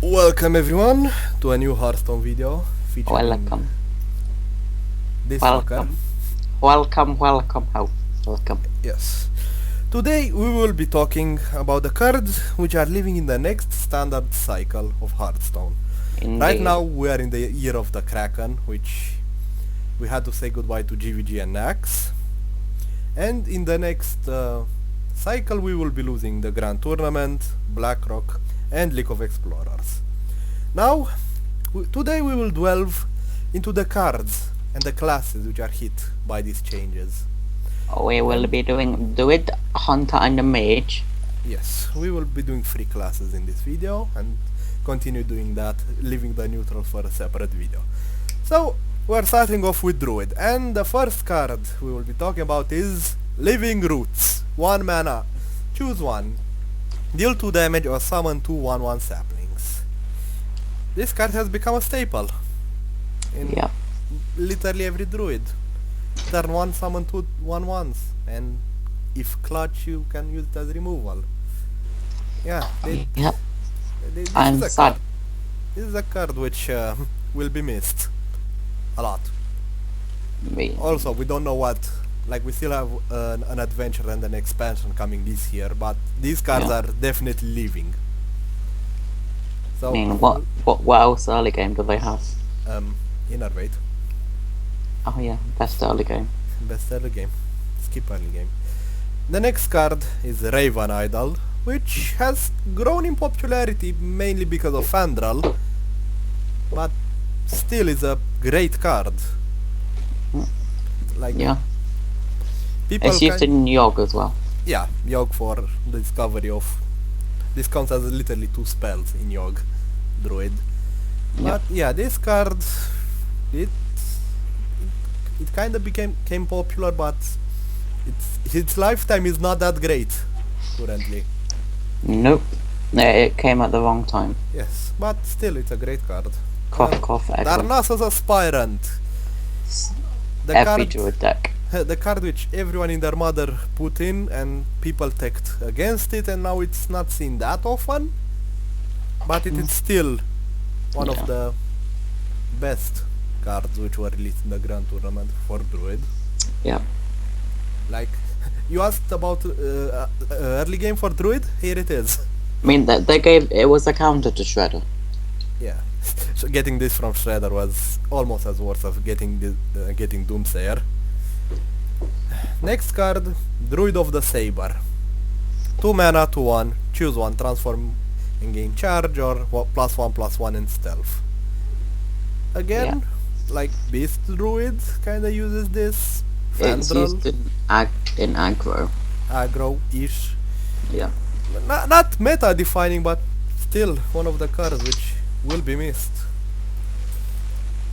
Welcome everyone to a new Hearthstone video featuring Welcome. this fucker. Welcome. Yes. Today we will be talking about the cards which are living in the next standard cycle of Hearthstone. Indeed. Right now we are in the year of the Kraken, which we had to say goodbye to GVG and Nax. And in the next cycle we will be losing the Grand Tournament, BlackRock and League of Explorers. Now, today we will delve into the cards and the classes which are hit by these changes. We will be doing Druid, Hunter and the Mage. Yes, we will be doing 3 classes in this video and continue doing that, leaving the neutral for a separate video. So, we're starting off with Druid, and the first card we will be talking about is Living Roots. 1 mana. Choose one. Deal 2 damage or summon 2 1/1 saplings. This card has become a staple in literally every Druid. Turn 1, summon 2 1/1s, and if clutch you can use it as removal. Yeah, this is a card which will be missed a lot. Also, we don't know what, like we still have an adventure and an expansion coming this year, but these cards are definitely leaving. So, I mean, what else early game do they have? Innervate. Oh yeah, best early game. Best early game. Skip early game. The next card is Raven Idol, which has grown in popularity mainly because of Fandral, but still is a great card. Like, people it's used in Yogg as well. Yeah, Yogg for the discovery of... This counts as literally 2 spells in Yogg, Druid. But yeah, this card, it kinda became popular, but its lifetime is not that great currently. Nope. It came at the wrong time. Yes, but still it's a great card. Cough, echo. Darnassus Aspirant. Every Druid deck. The card which everyone in their mother put in and people teched against it, and now it's not seen that often, but it is still one of the best cards which were released in the Grand Tournament for Druid. Yeah. Like, you asked about early game for Druid? Here it is. I mean, it was a counter to Shredder. Yeah. So getting this from Shredder was almost as worth as getting Doomsayer. Next card, Druid of the Saber. 2 mana, 2/1, choose one, transform and gain charge, or +1/+1 and stealth. Again, like Beast Druid kinda uses this. It's used in aggro. Aggro-ish. Yeah. Not meta defining, but still one of the cards which will be missed.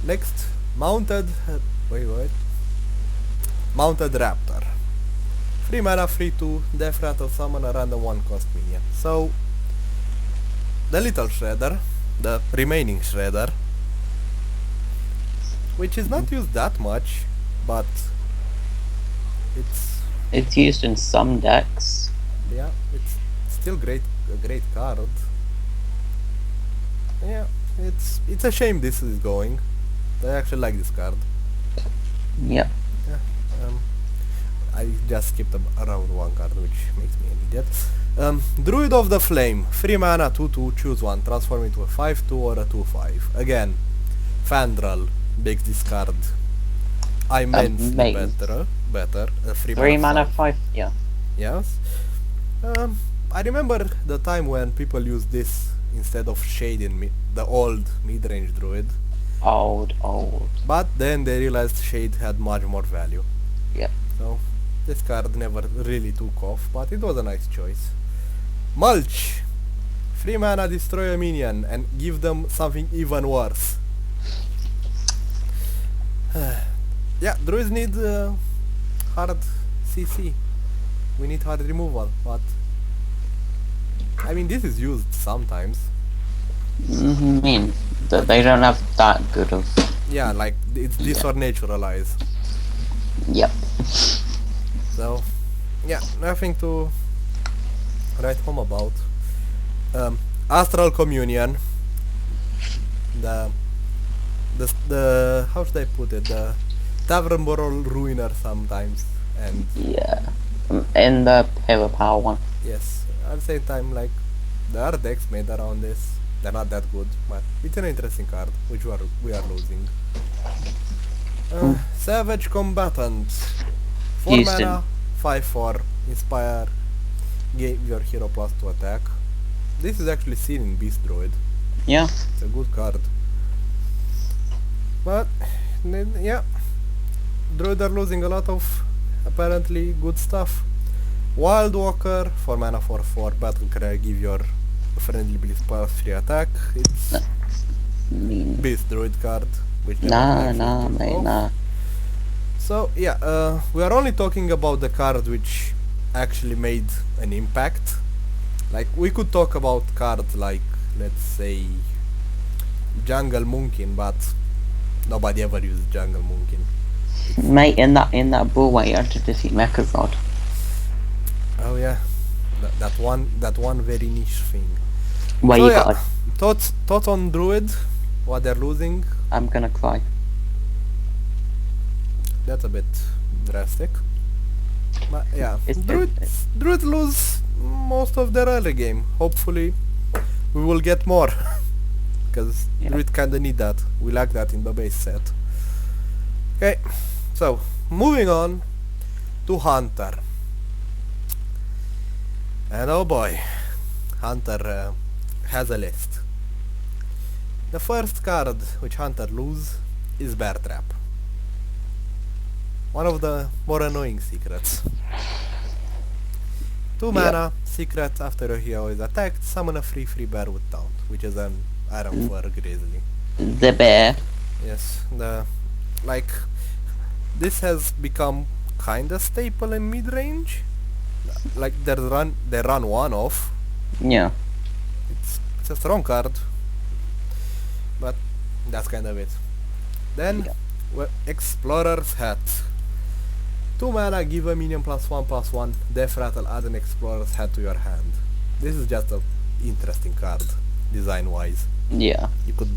Next, Mounted... Mounted Raptor. 3 mana, 3/2, Death Rattle, summon a random 1 cost minion. So, the little Shredder, the remaining Shredder, which is not used that much, but it's used in some decks. Yeah, it's still a great card. Yeah, it's a shame this is going. I actually like this card. Yep. Yeah. I just skipped around 1 card, which makes me an idiot. Druid of the Flame, 3 mana, 2/2, choose one, transform into a 5/2 or a 2/5. Again, Fandral makes this card immensely better. 3 mana, 5. Yeah. Yes. I remember the time when people used this instead of Shade in the old mid-range Druid. Old. But then they realized Shade had much more value. Yeah. So this card never really took off, but it was a nice choice. Mulch. 3 mana, destroy a minion and give them something even worse. Yeah, Druids need hard CC. We need hard removal, but I mean this is used sometimes. I mean, they don't have that good of... Yeah, like it's this or Naturalize. Yep. So, yeah, nothing to write home about. Astral Communion, the how should I put it, the Tavern Borrel Ruiner sometimes, and Yeah. In the Hero Power one. yes, at the same time, like, there are decks made around this. They're not that good, but it's an interesting card, which we are losing. Savage Combatant. 4 Houston. mana, 5/4, inspire, give your hero +2 attack. This is actually seen in Beast Druid. Yeah. It's a good card. But, yeah, Druid are losing a lot of apparently good stuff. Wild Walker, 4 mana, 4/4, Battle Cry, give your friendly beast +3 attack. It's Mean. Beast Druid card, which Nah, mate, nah. So yeah, we are only talking about the card which actually made an impact. Like, we could talk about cards like, let's say, Jungle Moonkin, but nobody ever used Jungle Moonkin. Mate, in that bullway you had to defeat Mechazord. Oh yeah, that one very niche thing. Where So you yeah, got thoughts on Druid, what they're losing. I'm gonna cry. That's a bit drastic. But yeah, It's Druid lose most of their early game. Hopefully, we will get more. Because Yeah. Druid kinda need that. We lack that in the base set. Okay, so moving on to Hunter. And oh boy, Hunter has a list. The first card which Hunter lose is Bear Trap. One of the more annoying secrets. 2 mana, secret, after your hero is attacked, summon a 3/3 bear with taunt, which is an Iron Fur Grizzly. The bear. Yes, this has become kinda staple in mid-range. Like, they run one off. Yeah. It's a strong card, but that's kind of it. Then, Explorer's Hat. 2 mana, give a minion +1/+1, Death Rattle, add an Explorer's Hat to your hand. This is just a interesting card, design-wise. Yeah. You could,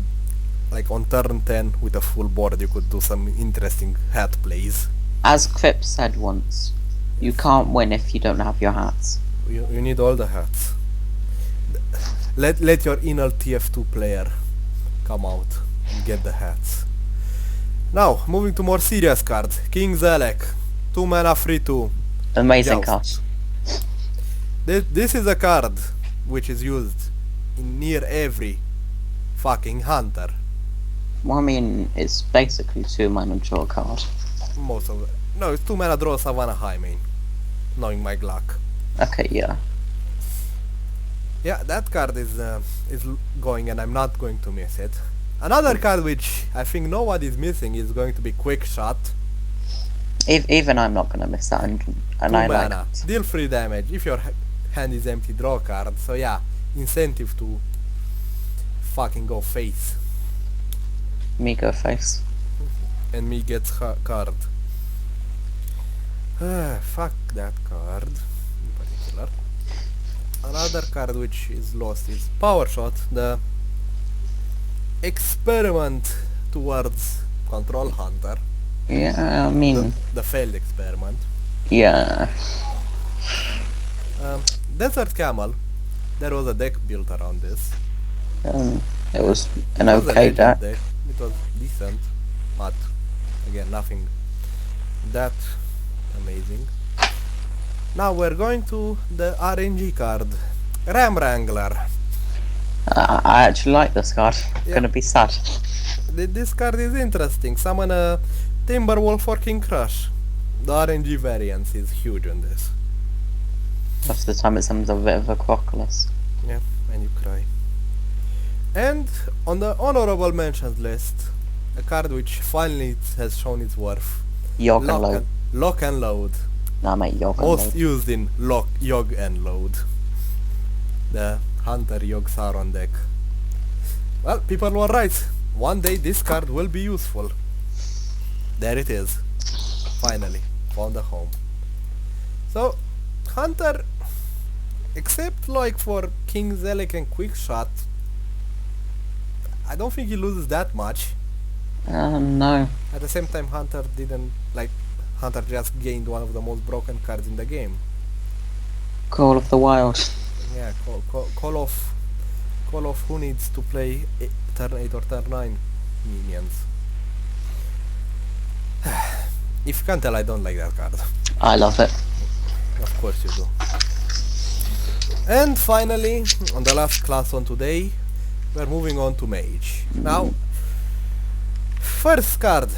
like, on turn 10 with a full board, you could do some interesting hat plays. As Crip said once, you can't win if you don't have your hats. You need all the hats. Let your inner TF2 player come out and get the hats. Now, moving to more serious cards. King Zelek. 2 mana, 3/2. Amazing Joust. card. This is a card which is used in near every fucking Hunter. Well, I mean, it's basically 2 mana draw card. Most of it. No, it's 2 mana, draw Savannah High main. Knowing my luck. Okay, yeah. Yeah, that card is going, and I'm not going to miss it. Another card which I think nobody's missing is going to be Quick Shot. Even I'm not gonna miss that, and 2 I like mana, it. deal 3 damage. If your hand is empty, draw a card. So yeah, incentive to fucking go face. Me go face. And me gets card. Fuck that card in particular. Another card which is lost is Power Shot, the experiment towards Control Hunter. Yeah, I mean, The failed experiment. yeah. Desert Camel. There was a deck built around this. It was an It was a okay legend deck. deck. It was decent, but again, nothing that amazing. Now we're going to the RNG card. Ram Wrangler. I actually like this card. Yeah. Gonna be sad. This card is interesting. Summon a Timberwolf for King Crush. The RNG variance is huge on this. Most of the time it summons a bit of a Crocodilus. Yeah, and you cry. And on the honorable mentions list, a card which finally has shown its worth. Yog and Load. Lock and Load. Nah, mate, Yog and Most Load. used in Yog and Load. The Hunter Yog Sauron deck. Well, people were right. One day this card will be useful. There it is. Finally, found a home. So, Hunter, except like for King Zelek and Quick Shot, I don't think he loses that much. No. At the same time, Hunter didn't like. Hunter just gained one of the most broken cards in the game. Call of the Wild. Yeah, call off who needs to play turn 8 or turn 9 minions. If you can't tell, I don't like that card. I love it. Of course you do. And finally, on the last class on today, we're moving on to Mage. Now, first card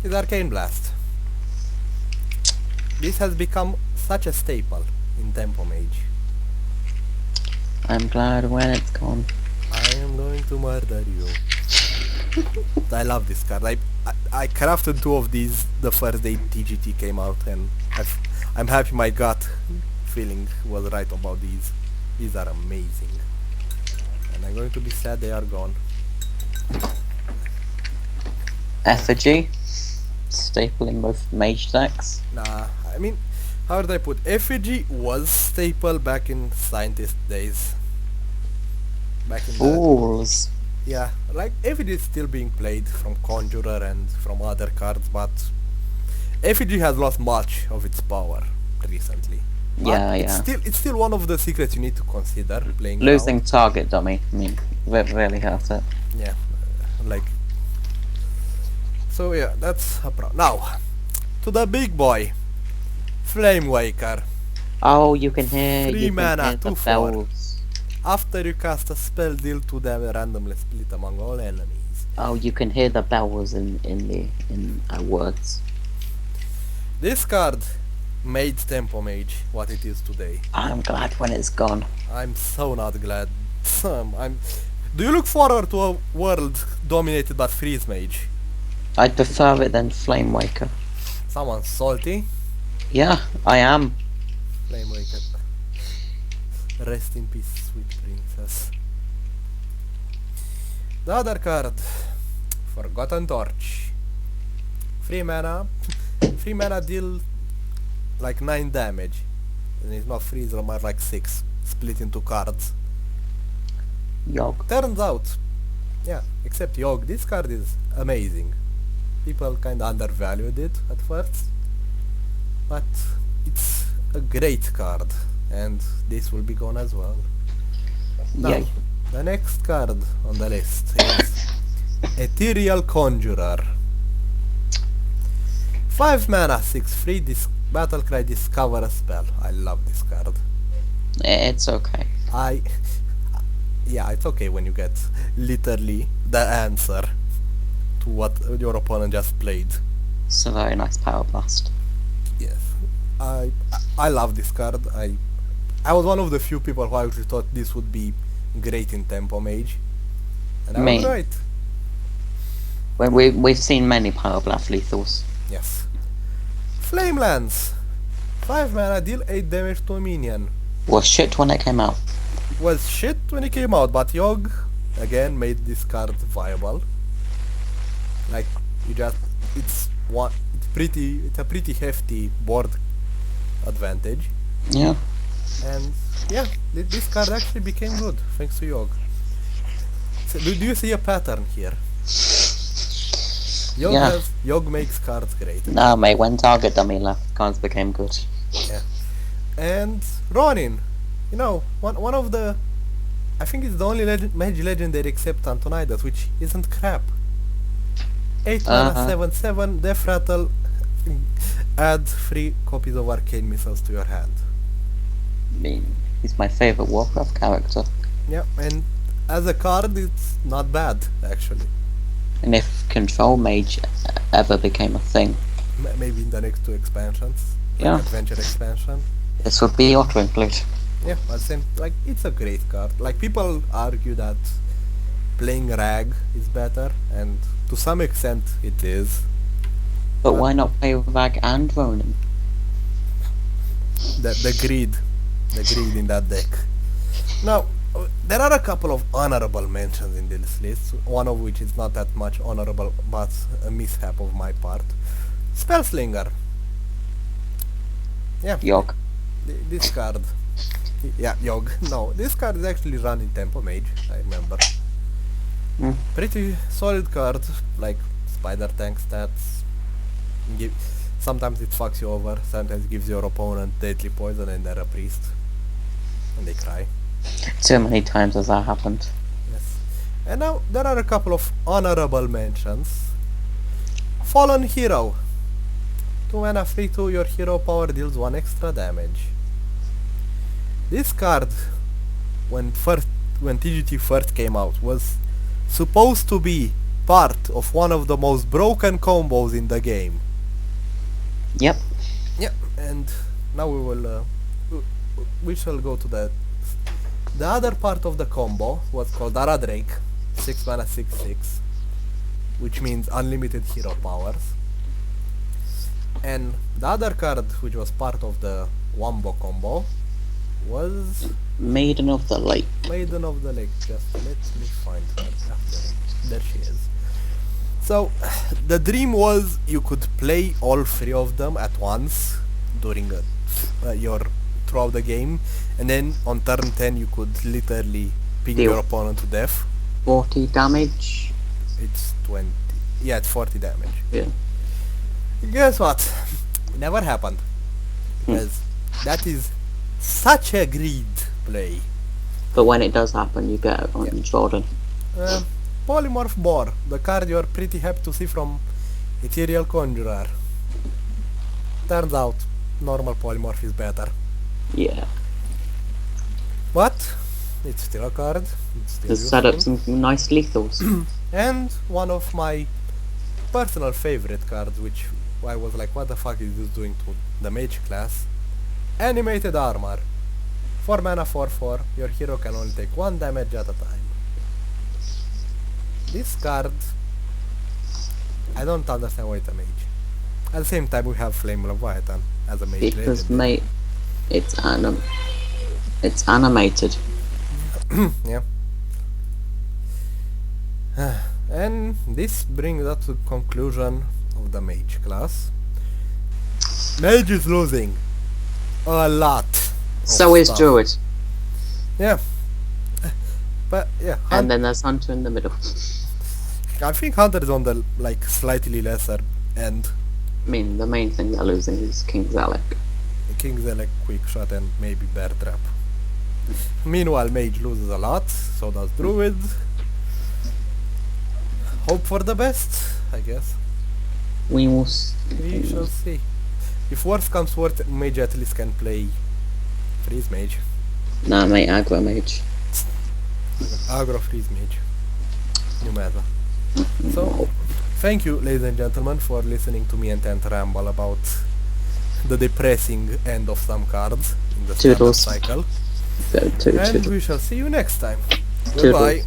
is Arcane Blast. This has become such a staple in Tempo Mage. I'm glad when it's gone. I am going to murder you. I love this card. I crafted 2 of these the first day TGT came out, and I'm happy my gut feeling was right about these. These are amazing. And I'm going to be sad they are gone. Effigy. Staple in both mage decks. Nah, I mean, how would I put? Effigy was staple back in Scientist days. Back in the... Fools. Yeah, like Effigy is still being played from Conjurer and from other cards, but Effigy has lost much of its power recently. But Yeah, it's still one of the secrets you need to consider playing Losing around. target dummy. I mean, really hurt it. Yeah, like... So yeah, that's a pro. Now, to the big boy, Flame Waker. Oh, you can hear. 3 You can mana, hear the 2/4. bells. After you cast a spell, deal 2 damage randomly split among all enemies. Oh, you can hear the bells in words. This card made Tempo Mage what it is today. I'm glad when it's gone. I'm so not glad. Do you look forward to a world dominated by Freeze Mage? I'd prefer it than Flame Waker. Someone's salty. Yeah, I am. Flame Waker. Rest in peace, sweet princess. The other card, Forgotten Torch. 3 mana. 3 mana deal like 9 damage. And it's not freeze, or more like 6. Split into cards. Yog. Turns out, yeah, except Yog, this card is amazing. People kinda undervalued it at first, but it's a great card, and this will be gone as well. Now, Yay. the next card on the list is Ethereal Conjurer. 5 mana, 6/3, Battlecry, discover a spell. I love this card. It's okay. Yeah, it's okay when you get literally the answer to what your opponent just played. It's a very nice power blast. Yes, I love this card. I was one of the few people who actually thought this would be great in Tempo Mage, and I was Me. right. When we've seen many power blast lethals. Yes. Flame Lance. 5 mana, deal 8 damage to a minion. Was shit when it came out. Was shit when it came out, but Yogg again made this card viable. Like it's a pretty hefty board advantage, Yeah. and yeah, this card actually became good thanks to Yogg. So do you see a pattern here? Yeah. Yogg makes cards great. No, mate, when target dummy left, cards became good. Yeah. And Ronin, you know, one of the, I think it's the only Mage legendary except Antonidas, which isn't crap. 8 mana, 7/7, Death Rattle, add 3 copies of Arcane Missiles to your hand. I mean, he's my favorite Warcraft character. Yeah, and as a card, it's not bad, actually. And if Control Mage ever became a thing, Maybe in the next 2 expansions. Like Yeah. Adventure expansion. this would be auto-include. Yeah, but same, like, it's a great card. Like, people argue that playing Rag is better, and to some extent it is. But why not play with Rag and Ronin? The greed in that deck. Now, there are a couple of honorable mentions in this list, one of which is not that much honorable, but a mishap of my part. Spellslinger. Yeah, Yog. this card. Yeah, Yogg. No, this card is actually run in Tempo Mage, I remember. Pretty solid card, like spider tank stats. Sometimes it fucks you over, sometimes gives your opponent deadly poison and they're a priest. And they cry. Too many times has that happened. Yes. And now there are a couple of honorable mentions. Fallen Hero. 2 mana 3/2, your hero power deals 1 extra damage. This card, when TGT first came out, was supposed to be part of one of the most broken combos in the game. Yep. Yeah, and now we shall go to the other part of the combo was called Ara Drake, 6 mana 6/6, which means unlimited hero powers. And the other card which was part of the Wombo combo was Maiden of the Lake. Maiden of the Lake. Just let me find her. There she is. So the dream was you could play all 3 of them at once during throughout the game, and then on turn 10 you could literally ping your opponent to death. 40 damage. It's 20. Yeah, it's 40 damage. Yeah. Guess what? It never happened. Because that is such a greed play. But when it does happen, you get it on Jordan. Polymorph Boar, the card you're pretty happy to see from Ethereal Conjurer. Turns out, normal Polymorph is better. Yeah. But, it's still a card. It's still Just set up some nice lethals. And one of my personal favorite cards, which I was like, what the fuck is this doing to the Mage class? Animated Armor. 4 mana 4/4, your hero can only take 1 damage at a time. This card, I don't understand why it's a mage. At the same time we have Flame Leviathan as a mage. Because it's animated. Yeah. And this brings us to the conclusion of the mage class. Mage is losing a lot. So is Druid. Yeah. But yeah. And then there's Hunter in the middle. I think Hunter is on the like slightly lesser end. I mean, the main thing they're losing is King Zalek. King Zalek, Quick Shot, and maybe Bear Trap. Meanwhile, Mage loses a lot, so does Druid. Hope for the best, I guess. We shall see. If worse comes worse, Mage at least can play Freeze Mage. Nah, mate, Aggro Mage. Aggro Freeze Mage. New meta. So, thank you, ladies and gentlemen, for listening to me and Tent ramble about the depressing end of some cards in the standard cycle. Toodles. And we shall see you next time. Toodles. Goodbye.